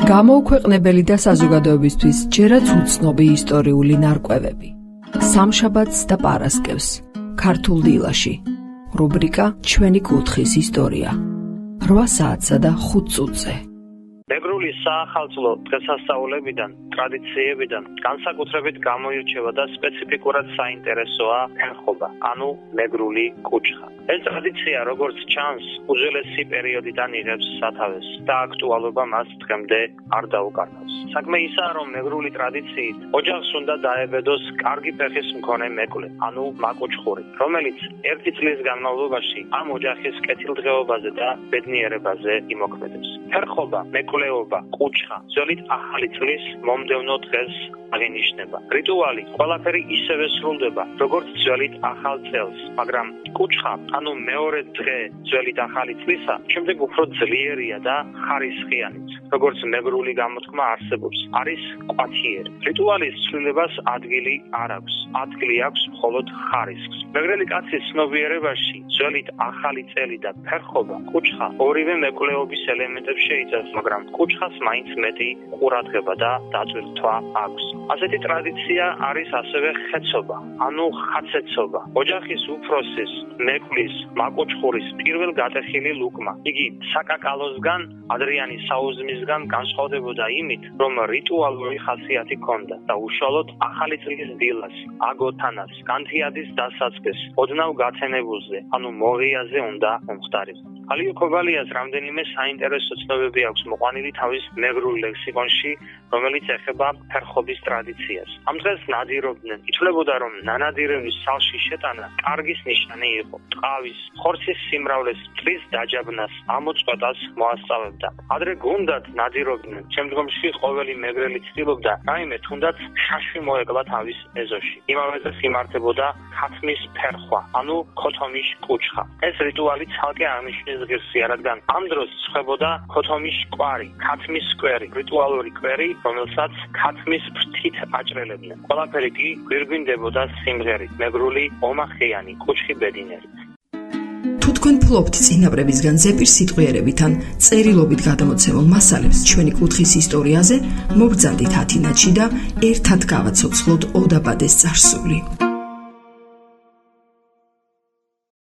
გამოუქვეყნებელი და საზოგადოებისთვის ჯერაც უცნობი ისტორიული ნარკვევები. სამშაბათს და პარასკევს, ქართულ დილაში. რუბრიკა ჩვენი კუთხის ისტორია. 8 საათსა და 5 წუთზე. მეგრული საახალწლო დღესასწაულებიდან, ტრადიციებიდან განსაკუთრებით გამოირჩევა და სპეციფიკურად საინტერესოა ფერხობა, ანუ მეგრული კუჩხა. ეს ტრადიცია, როგორც ჩანს, უძველესი პერიოდიდან იღებს სათავეს და აქტუალობა მას დღემდე არ დაუკარგავს. საქმე ისაა, რომ მეგრული ტრადიციით ოჯახს უნდა დაებედოს კარგი ფეხის მქონე მეკლე, ანუ მაკუჩხური, რომელიც 1 წლის განმავლობაში ამ ოჯახის კეთილდღეობაზე და ბედნიერებაზე იმოქმედებს. ფერხობა, მეკლეობა, კუჩხა, ძველით ახალი წლის მომდევნო დღეს აღინიშნება. რიტუალი ყველაფერი ისევე სრულდება, როგორც ძველით ახალ წელს, მაგრამ კუჩხა, ანუ მეორე დღე ძველით ახალი წლისა, შემდეგ უფრო ძლიერია და ხარისხიანიც. როგორც მეგრული გამოთქმა არსებობს, არის კვათიერი. რიტუალის ცვლილებას ადგილი არ აქვს. ადგილი აქვს მხოლოდ ხარისხს. მეგრელი კაცის ცნობიერებაში ძველით ახალი წელი და ფერხობა, კუჩხა ორივე მეკლეობის ელემენტებს შეიცავს, მაგრამ კუჩხას მაინც მეტი ყურადღება და დაწვრთვა აქვს. ასეთი ტრადიცია არის ასევე ხეცობა, ანუ ხაცეცობა. ოჯახის უფროსის, მეკლის, მაკუჩხურის პირველ გატეხილი ლუკმა. იგი საკაკალოსგან, ადრიანი საუზმისგან განსხვავდებოდა იმით, რომ რიტუალური ხასიათი ჰქონდა და უშუალოდ ახალი წლის დილას, აგოთანას, განთიადის დასაწყისს, ოდნავ გათენებულზე, ანუ მოღიაზე უნდა მომხდარიყო. ალიო ქობალიას რამდენიმე საინტერესო ცნობები აქვს მოყვანილი თავის მეგრულ ლექსიკონში, რომელიც ეხება ფერხობის ტრადიციას. ამ დღეს ნადირობდნენ. ითვლებოდა, რომ ნანადირების სალში შეტანა კარგის ნიშანი იყო. ტყავის, ხორცის სიმრავლეს, წრის დაჯაბნას, ამოწყვეტას მოასწავებდა. ადრე გუნდად ნადირობდნენ. შემდგომში ყოველი მეგრელი ცდილობდა, რაიმე თუნდაც შაშვი მოეკლა თავის ეზოში. იმავე დღეს იმართებოდა ხათმის ფერხვა, ანუ ქოთომის კუჩხა. ეს რიტუალი ცალკე აღნიშნის ღირსია, რადგან ამ დროს ცხებოდა ქოთომის კვარი, ქათმის სკვერი, რიტუალური კვერი, რომელსაც ქათმის ფრთით აჭრელებდნენ. ყველაფერი კი გვირგვინდებოდა სიმღერით, მეგრული ომახიანი კუჩხი ბედინერით. თუ თქვენ ფლობთ წინაპრებისგან ზეპირ სიტყვიერებით ან წერილობით გადამოცემულ მასალებს ჩვენი კუთხის ისტორიაზე, მობრძანდით ათინათში და ერთად გავაცოცხლოთ ოდაბადეს წარსული.